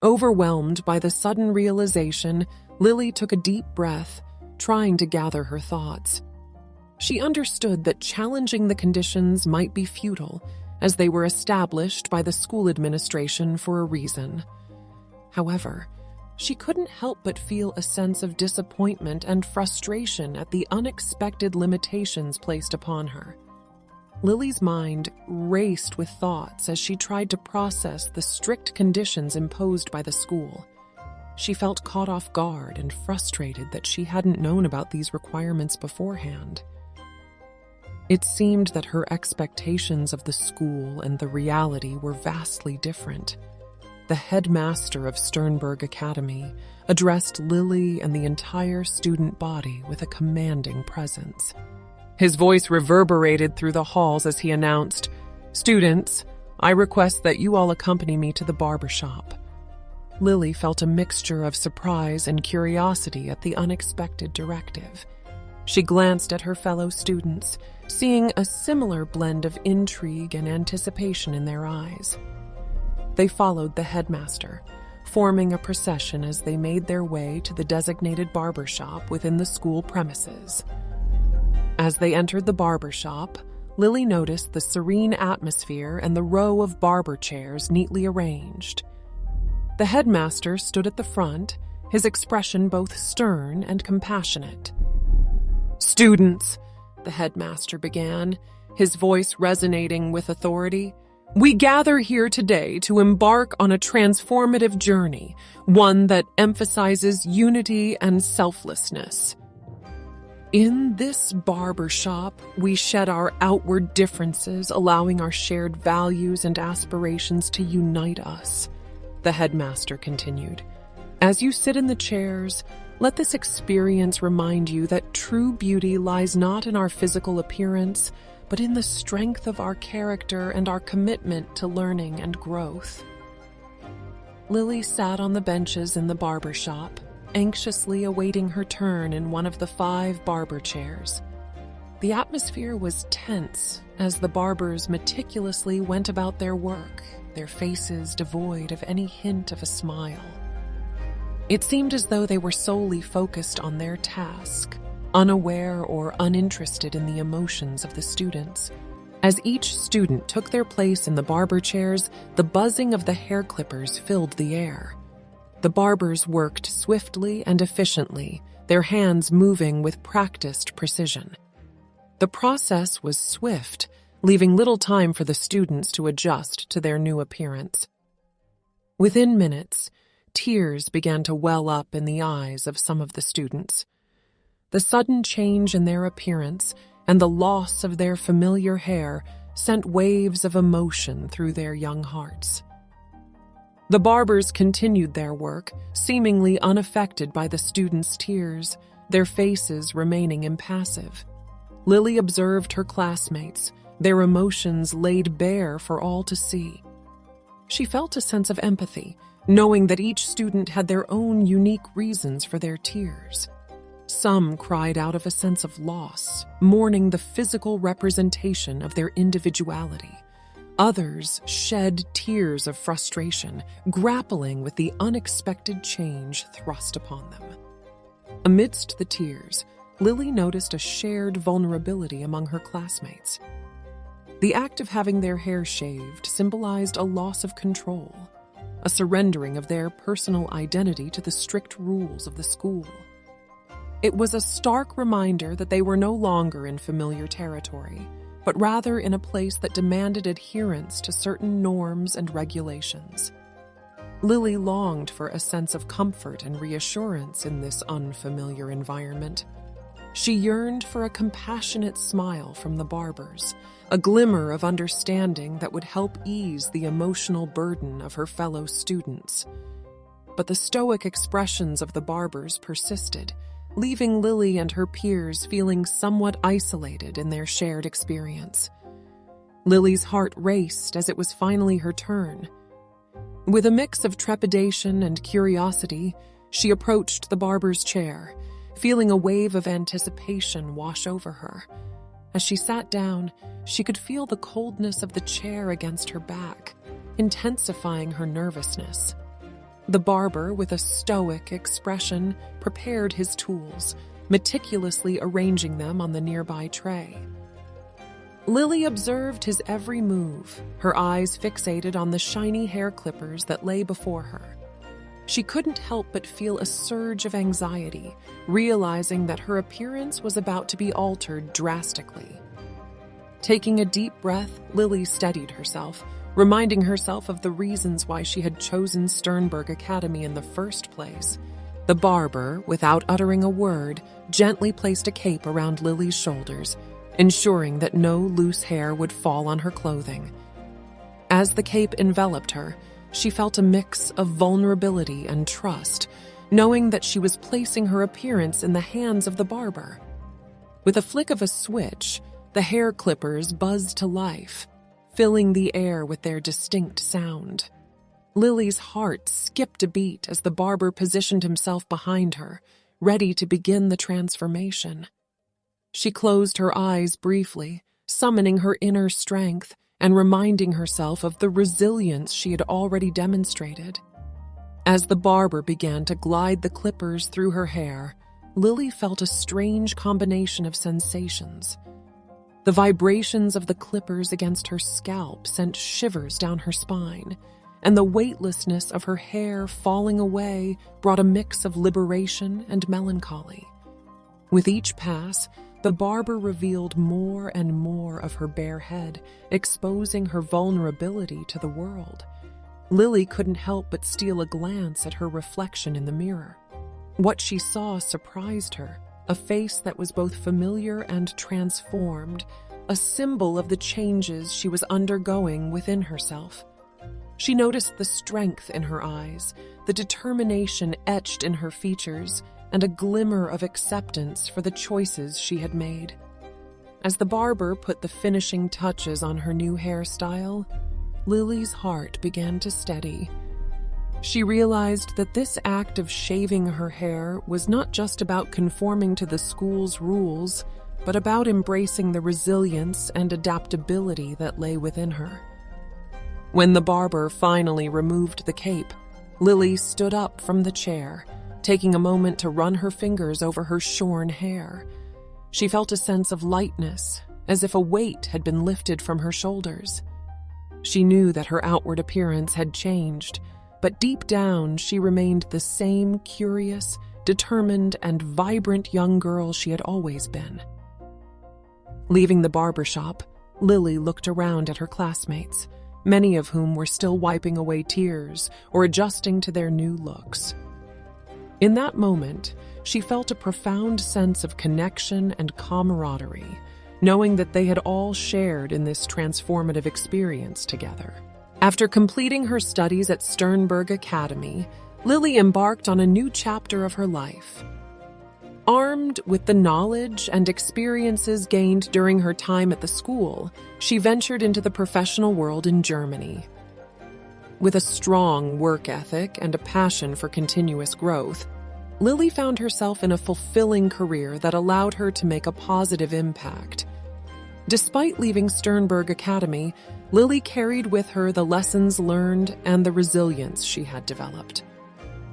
Overwhelmed by the sudden realization, Lily took a deep breath, trying to gather her thoughts. She understood that challenging the conditions might be futile, as they were established by the school administration for a reason. However, she couldn't help but feel a sense of disappointment and frustration at the unexpected limitations placed upon her. Lily's mind raced with thoughts as she tried to process the strict conditions imposed by the school. She felt caught off guard and frustrated that she hadn't known about these requirements beforehand. It seemed that her expectations of the school and the reality were vastly different. The headmaster of Sternberg Academy addressed Lily and the entire student body with a commanding presence. His voice reverberated through the halls as he announced, "Students, I request that you all accompany me to the barbershop." Lily felt a mixture of surprise and curiosity at the unexpected directive. She glanced at her fellow students, seeing a similar blend of intrigue and anticipation in their eyes. They followed the headmaster, forming a procession as they made their way to the designated barbershop within the school premises. As they entered the barbershop, Lily noticed the serene atmosphere and the row of barber chairs neatly arranged. The headmaster stood at the front, his expression both stern and compassionate. "Students," the headmaster began, his voice resonating with authority, "we gather here today to embark on a transformative journey, one that emphasizes unity and selflessness. In this barbershop, we shed our outward differences, allowing our shared values and aspirations to unite us," the headmaster continued. "As you sit in the chairs, let this experience remind you that true beauty lies not in our physical appearance, but in the strength of our character and our commitment to learning and growth." Lily sat on the benches in the barbershop, anxiously awaiting her turn in one of the 5 barber chairs. The atmosphere was tense as the barbers meticulously went about their work, their faces devoid of any hint of a smile. It seemed as though they were solely focused on their task, unaware or uninterested in the emotions of the students. As each student took their place in the barber chairs, the buzzing of the hair clippers filled the air. The barbers worked swiftly and efficiently, their hands moving with practiced precision. The process was swift, leaving little time for the students to adjust to their new appearance. Within minutes, tears began to well up in the eyes of some of the students. The sudden change in their appearance and the loss of their familiar hair sent waves of emotion through their young hearts. The barbers continued their work, seemingly unaffected by the students' tears, their faces remaining impassive. Lily observed her classmates, their emotions laid bare for all to see. She felt a sense of empathy, knowing that each student had their own unique reasons for their tears. Some cried out of a sense of loss, mourning the physical representation of their individuality. Others shed tears of frustration, grappling with the unexpected change thrust upon them. Amidst the tears, Lily noticed a shared vulnerability among her classmates. The act of having their hair shaved symbolized a loss of control, a surrendering of their personal identity to the strict rules of the school. It was a stark reminder that they were no longer in familiar territory, but rather in a place that demanded adherence to certain norms and regulations. Lily longed for a sense of comfort and reassurance in this unfamiliar environment. She yearned for a compassionate smile from the barbers, a glimmer of understanding that would help ease the emotional burden of her fellow students. But the stoic expressions of the barbers persisted, leaving Lily and her peers feeling somewhat isolated in their shared experience. Lily's heart raced as it was finally her turn. With a mix of trepidation and curiosity, she approached the barber's chair, feeling a wave of anticipation wash over her. As she sat down, she could feel the coldness of the chair against her back, intensifying her nervousness. The barber, with a stoic expression, prepared his tools, meticulously arranging them on the nearby tray. Lily observed his every move, her eyes fixated on the shiny hair clippers that lay before her. She couldn't help but feel a surge of anxiety, realizing that her appearance was about to be altered drastically. Taking a deep breath, Lily steadied herself, reminding herself of the reasons why she had chosen Sternberg Academy in the first place. The barber, without uttering a word, gently placed a cape around Lily's shoulders, ensuring that no loose hair would fall on her clothing. As the cape enveloped her, she felt a mix of vulnerability and trust, knowing that she was placing her appearance in the hands of the barber. With a flick of a switch, the hair clippers buzzed to life, filling the air with their distinct sound. Lily's heart skipped a beat as the barber positioned himself behind her, ready to begin the transformation. She closed her eyes briefly, summoning her inner strength and reminding herself of the resilience she had already demonstrated. As the barber began to glide the clippers through her hair, Lily felt a strange combination of sensations. The vibrations of the clippers against her scalp sent shivers down her spine, and the weightlessness of her hair falling away brought a mix of liberation and melancholy. With each pass, the barber revealed more and more of her bare head, exposing her vulnerability to the world. Lily couldn't help but steal a glance at her reflection in the mirror. What she saw surprised her, a face that was both familiar and transformed, a symbol of the changes she was undergoing within herself. She noticed the strength in her eyes, the determination etched in her features, and a glimmer of acceptance for the choices she had made. As the barber put the finishing touches on her new hairstyle, Lily's heart began to steady. She realized that this act of shaving her hair was not just about conforming to the school's rules, but about embracing the resilience and adaptability that lay within her. When the barber finally removed the cape, Lily stood up from the chair, taking a moment to run her fingers over her shorn hair. She felt a sense of lightness, as if a weight had been lifted from her shoulders. She knew that her outward appearance had changed, but deep down she remained the same curious, determined, and vibrant young girl she had always been. Leaving the barber shop, Lily looked around at her classmates, many of whom were still wiping away tears or adjusting to their new looks. In that moment, she felt a profound sense of connection and camaraderie, knowing that they had all shared in this transformative experience together. After completing her studies at Sternberg Academy, Lily embarked on a new chapter of her life. Armed with the knowledge and experiences gained during her time at the school, she ventured into the professional world in Germany. With a strong work ethic and a passion for continuous growth, Lily found herself in a fulfilling career that allowed her to make a positive impact. Despite leaving Sternberg Academy, Lily carried with her the lessons learned and the resilience she had developed.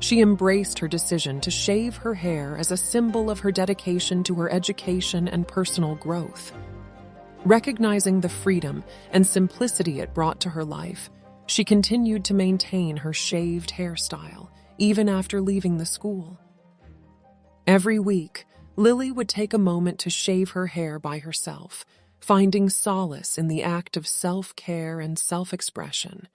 She embraced her decision to shave her hair as a symbol of her dedication to her education and personal growth. Recognizing the freedom and simplicity it brought to her life, she continued to maintain her shaved hairstyle, even after leaving the school. Every week, Lily would take a moment to shave her hair by herself, finding solace in the act of self-care and self-expression.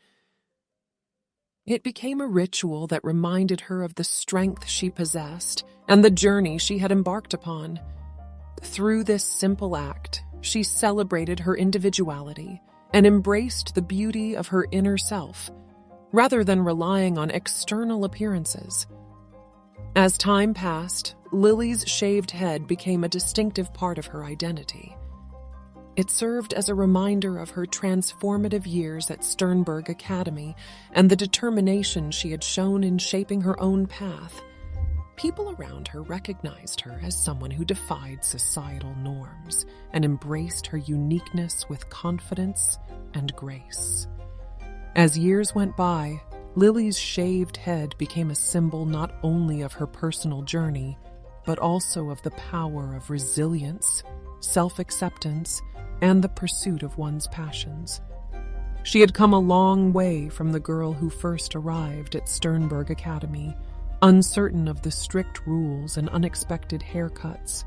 It became a ritual that reminded her of the strength she possessed and the journey she had embarked upon. Through this simple act, she celebrated her individuality and embraced the beauty of her inner self, rather than relying on external appearances. As time passed, Lily's shaved head became a distinctive part of her identity. It served as a reminder of her transformative years at Sternberg Academy and the determination she had shown in shaping her own path. People around her recognized her as someone who defied societal norms and embraced her uniqueness with confidence and grace. As years went by, Lily's shaved head became a symbol not only of her personal journey, but also of the power of resilience, self-acceptance, and the pursuit of one's passions. She had come a long way from the girl who first arrived at Sternberg Academy, uncertain of the strict rules and unexpected haircuts.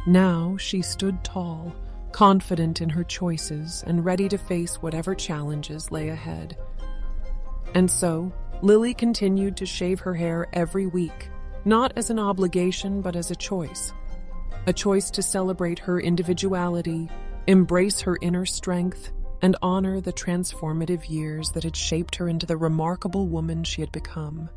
Now she stood tall, confident in her choices and ready to face whatever challenges lay ahead. And so, Lily continued to shave her hair every week, not as an obligation but as a choice to celebrate her individuality, embrace her inner strength, and honor the transformative years that had shaped her into the remarkable woman she had become.